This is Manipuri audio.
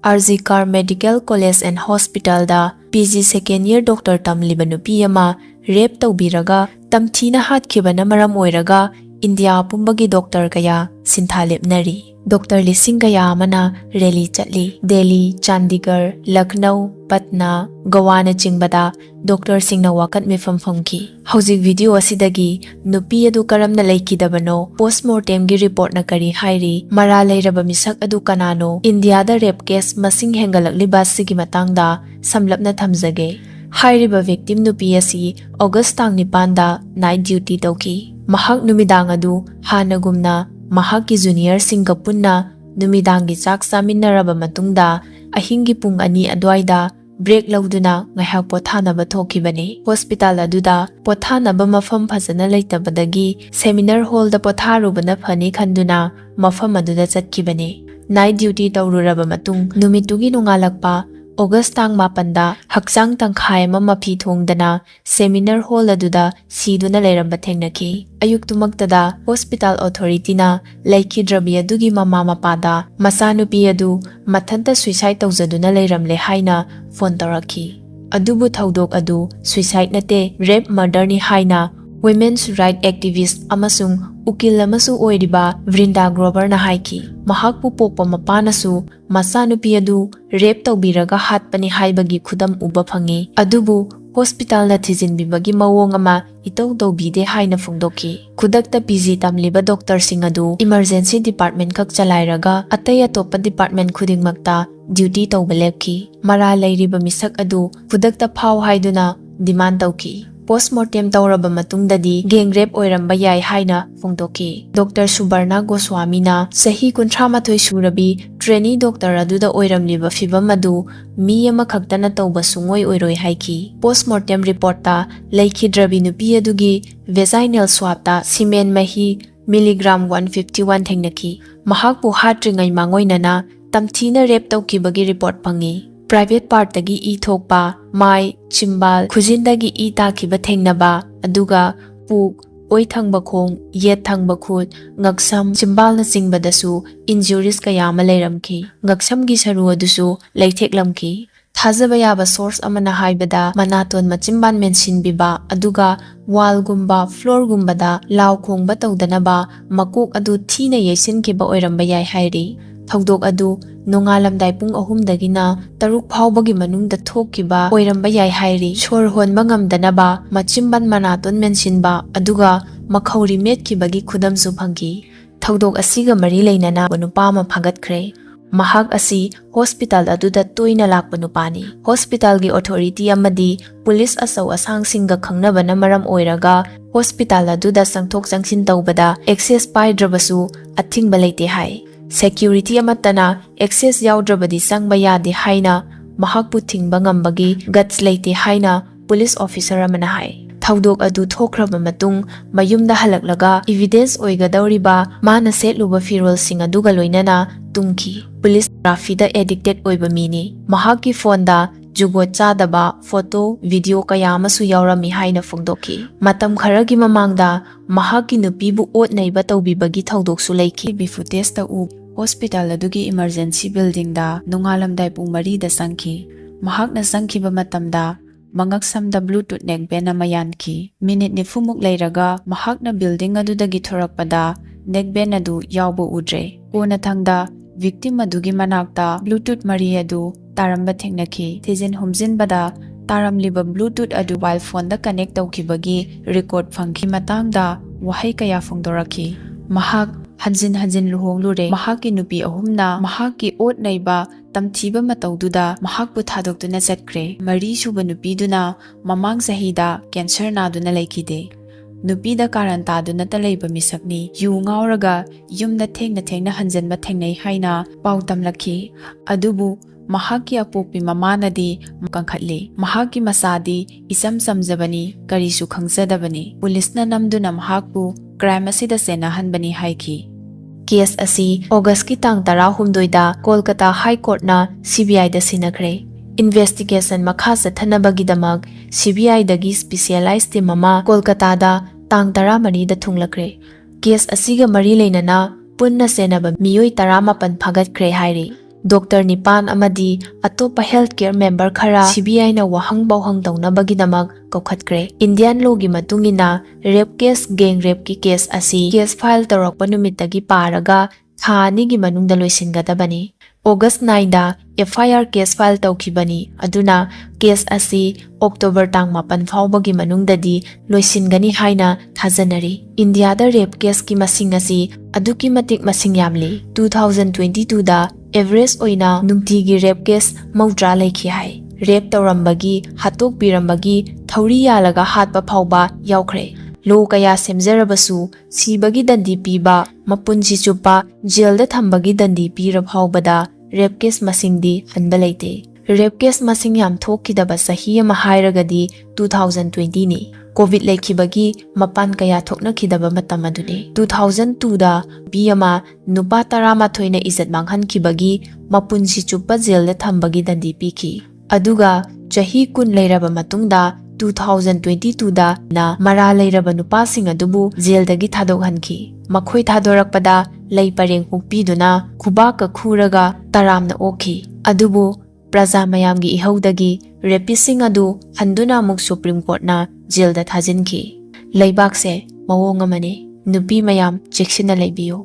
RZCAR Medical College and Hospital da PG second year doctor tamliba nupi ama rape tawbiraga tamthina hatkibana maram oiraga India pumbagi doctor kaya sinthalipnari Doctor lising kaya amana rally chatli Delhi, Chandigarh, Lucknow, Patna, Goa na chingbada doctor singna wakat mifam famki hauzik video asidagi nupi adu karamna laikidabano postmortem gi report na kari hairi mara leiraba misak adu kanano India da rape case masing hengalakli basigi matangda samlapna thamjage hairiba victim nupi asi August tang 9 da night duty tawki mahak numidang adu hanagumna mahaki junior singga punna numidangi chak saminaraba matungda ahingi pung ani adwaida break lauduna ngahak pothanaba thokibani hospital aduda pothanaba mafam phajana leitabadagi seminar hall da potharubana phani khanduna mafam aduda chatkibani night duty tawruraba matung numitugi nungalakpa August tang 9 da hakchang tangkhai ma mafi thongdana seminar hall aduda siduna leiramba thengnaki ayuk tumaktada hospital authority na laikhidrabi adugi mama mapada masanupi adu mathanta suicide tawjaduna leiramle haina phone tarakhi adubu thaudok adu suicide nate rape murder ni haina women's right activist amasung ukil amasu oiriba Vrinda Grover na haiki mahakpu pokpa mapanasu masanupi adu rape tawbiraga hatpani haibagi khudam uba phangi adubu hospital na thijinbibagi mawong ama itau tawbide haina phungdoki khudakta PG tamliba doctor sing adu emergency department kak chalairaga atay atopa department khudingmakta duty tawba lepki mara leiriba misak adu khudakta phau haiduna demand tawki postmortem tawraba matungdadi gang rape oiramba yai haina phongdoki Dr. Subarna Goswami na sahi 38 surabi trainee doctor aduda oiramliba fibam adu mi ama khaktana tawba sungoi oiroi haiki postmortem report ta laikhidrabi nupi adugi vaginal swab ta cement mahi milligram 151 thengnaki mahakpu hatringai mangoinana tamthina rape tawkibagi report phangi private part tagi e thokpa mai chimbal khujindagi e takiba thengnaba aduga puk oi thangba khong yet thangba khut ngaksam chimbal na singbadasu injuries kayama leiramki ngaksam gi saru adusu leitheklamki thajaba yaba source amana haibada manaton machimban mention biba aduga wall gumba floor gumbada law khongba tawdanaba makok adu thina yesin kiba oiramba yai hairi thawdok adu nongalamdai pung 3 dagina taruk phawbagi manungda thokkiba oiramba yai hairi shor honba ngamdanaba machimban manaton mensinba aduga makhauri metkibagi khudamsu phangki thawdok asiga mari leinana nupa ma phagatkhre mahak asi hospital aduda toina lakpa nupani hospital gi authority amadi police asau asang singa khangnabana maram oiraga hospital aduda sangthok changsin tawbada access paidrabasu athingba leite hai security amatana access yaudravadi sangba yade haina mahakpu thingba ngambagi guts leite haina police officer amana hai thawdok adu thokraba matung mayumda halaklaga evidence oigadawriba mana setluba firol singa duga loinana tungki police traffic da addicted oiba mini mahaki phone da jugot chadaba photo video kaya amasu yaurami haina phongdoki matam kharagi mamangda mahaki nupibu ot naiba tawbibagi thawdoksu leiki bi footage ta u hospital adugi emergency building da nungalamdai pung 3 da sangki mahakna sangkiba matamda mangaksamda bluetooth neckband amayanki minute nifumuk leiraga mahakna building adudagi thorakpada neckband adu yawbo udre kona thangda victim adugi manakta bluetooth mari adu taramba thengnaki thijin humjinbada taramliba bluetooth adu mobile phone da connect tawkibagi record phangki matangda wahai kaya phongdoraki mahak hanjin hanjin luhonglure mahaki nupi ahumna mahaki ot naiba tamthiba matawduda mahakpu thadokduna chatkre mari suba nupi duna mamang sahida cancer na duna laikide nupi da karanta duna taleiba misakni yu ngauraga yumda thengna hanjanba thengnai haina pautamlaki adubu mahaki apokpi mamanadi makankhatli mahaki masadi isam samjabani karisu khangsadabani pulisna namduna mahakpu crime asida sena hanbani haiki case asi August ki tang 18 da Kolkata High Court na CBI da sinakre investigation makha sathanabagi damak CBI dagi specialized team ama Kolkata da tang 10 da thunglakre case asiga mari leinana punna senaba miyoi 18 phagat kre hairi doctor ꯅꯤꯄꯥꯟ ꯑꯃꯗꯤ ꯑꯇꯣꯞꯄ ꯍꯦꯜꯊ ꯀꯦꯌꯔ ꯃꯦꯝꯕꯔ ꯈꯔ CBIꯅ ꯋꯥꯍꯪ ꯄꯥꯎꯍꯪ ꯇꯧꯅꯕꯒꯤꯗꯃꯛ ꯀꯧꯈꯠꯈ꯭ꯔꯦ꯫ ꯏꯟꯗꯤꯌꯟ ꯂꯣꯒꯤ ꯃꯇꯨꯡ ꯏꯟꯅ ꯔꯦꯞ ꯀꯦꯁ ꯒꯦꯡ ꯔꯦꯞꯀꯤ ꯀꯦꯁ ꯑꯁꯤ ꯀꯦꯁ ꯐꯥꯏꯜ ꯇꯧꯔꯛꯄ ꯅꯨꯃꯤꯠꯇꯒꯤ ꯄꯥꯔꯒ ꯊꯥ 2ꯒꯤ ꯃꯅꯨꯡꯗ ꯂꯣꯏꯁꯤꯟꯒꯗꯕꯅꯤ꯫ ꯑꯣꯒꯁꯠ 9ꯗ FIR ꯀꯦꯁ ꯐꯥꯏꯜ ꯇꯧꯈꯤꯕꯅꯤ, ꯑꯗꯨꯅ ꯀꯦꯁ ꯑꯁꯤ ꯑꯣꯛꯇꯣꯕꯔ ꯇꯥꯡ 8 ꯐꯥꯎꯕꯒꯤ ꯃꯅꯨꯡꯗꯗꯤ ꯂꯣꯏꯁꯤꯟꯒꯅꯤ ꯍꯥꯏꯅ ꯊꯥꯖꯅꯔꯤ꯫ ꯏꯟꯗꯤꯌꯥꯗ ꯔꯦꯞ ꯀꯦꯁꯀꯤ ꯃꯁꯤꯡ ꯑꯁꯤ ꯑꯗꯨꯛꯀꯤ ꯃꯇꯤꯛ ꯃꯁꯤꯡ ꯌꯥꯝꯂꯤ꯫ 2022ꯗ ꯑꯦꯚꯔꯦꯖ ꯑꯣꯏꯅ ꯅꯨꯡꯇꯤꯒꯤ ꯔꯦꯞ ꯀꯦꯁ 60 ꯂꯩꯈꯤ ꯍꯥꯏ꯫ ꯔꯦꯞ ꯇꯧꯔꯝꯕꯒꯤ, ꯍꯥꯠꯇꯣꯛꯄꯤꯔꯝꯕꯒꯤ, ꯊꯧꯔꯤ ꯌꯥꯜꯂꯒ ꯍꯥꯠꯄ ꯐꯥꯎꯕ ꯌꯥꯎꯈ꯭ꯔꯦ꯫ ꯂꯣ ꯀꯌꯥ ꯁꯦꯝꯖꯔꯕꯁꯨ ꯁꯤꯕꯒꯤ ꯗꯟꯗꯤ ꯄꯤꯕ, ꯃꯄꯨꯟꯁꯤ ꯆꯨꯞꯄ ꯖꯦꯜꯗ ꯊꯝꯕꯒꯤ ꯗꯟꯗꯤ ꯄꯤꯔ ꯐꯥꯎꯕꯗ ꯔꯦꯞ ꯀꯦꯁ ꯃꯁꯤꯡꯗꯤ ꯍꯟꯕ ꯂꯩꯇꯦ꯫ ꯔꯦꯞ ꯀꯦꯁ ꯃꯁꯤꯡ ꯌꯥꯝ ꯊꯣꯛꯈꯤꯗꯕ ꯆꯍꯤ ꯑꯃ ꯍꯥꯏꯔꯒꯗꯤ 2020ꯅꯤ꯫ ꯀꯣꯚꯤꯗ ꯂꯩꯈꯤꯕꯒꯤ ꯃꯄꯥꯟ ꯀꯌꯥ ꯊꯣꯛꯅꯈꯤꯗꯕ ꯃꯇꯝ ꯑꯗꯨꯅꯤ꯫ 2002ꯗ ꯅꯨꯄꯤ ꯑꯃ ꯅꯨꯄꯥ 11ꯅ ꯏꯖꯠ ꯃꯥꯡꯍꯟꯈꯤꯕꯒꯤ ꯃꯄꯨꯟꯁꯤ ꯆꯨꯞꯄ ꯖꯦꯜꯗ ꯊꯝꯕꯒꯤ ꯗꯟꯗꯤ ꯄꯤꯈꯤ꯫ ꯑꯗꯨꯒ ꯆꯍꯤ 10 ꯂꯩꯔꯕ ꯃꯇꯨꯡꯗ 2022ꯗ ꯃꯔꯥꯜ ꯂꯩꯔꯕ ꯅꯨꯄꯥꯁꯤꯡ ꯑꯗꯨꯕꯨ ꯖꯦꯜꯗꯒꯤ ꯊꯥꯗꯣꯛꯍꯟꯈꯤ꯫ ꯃꯈꯣꯏ ꯊꯥꯗꯣꯔꯛꯄꯗ ꯂꯩ ꯄꯔꯦꯡ ꯍꯨꯛꯄꯤꯗꯨꯅ ꯈꯨꯕꯥꯛꯀ ꯈꯨꯔꯒ ꯇꯔꯥꯝꯅ ꯑꯣꯛꯈꯤ꯫ ꯑꯗꯨꯕꯨ ꯄ꯭ꯔꯖꯥ ꯃꯌꯥꯝꯒꯤ ꯏꯍꯧꯗꯒꯤ ꯔꯦꯄꯤꯁꯁꯤꯡ ꯑꯗꯨ ꯍꯟꯗꯨꯅ ꯑꯃꯨꯛ ꯁꯨꯄ꯭ꯔꯤꯝ ꯀꯣꯔꯠꯅ ꯖꯦꯜꯗ ꯊꯥꯖꯤꯟꯈꯤ꯫ ꯂꯩꯕꯥꯛꯁꯦ ꯃꯑꯣꯡ ꯑꯃꯅꯤ꯫ ꯅꯨꯄꯤ ꯃꯌꯥꯝ ꯆꯦꯛꯁꯤꯟꯅ ꯂꯩꯕꯤꯌꯨ꯫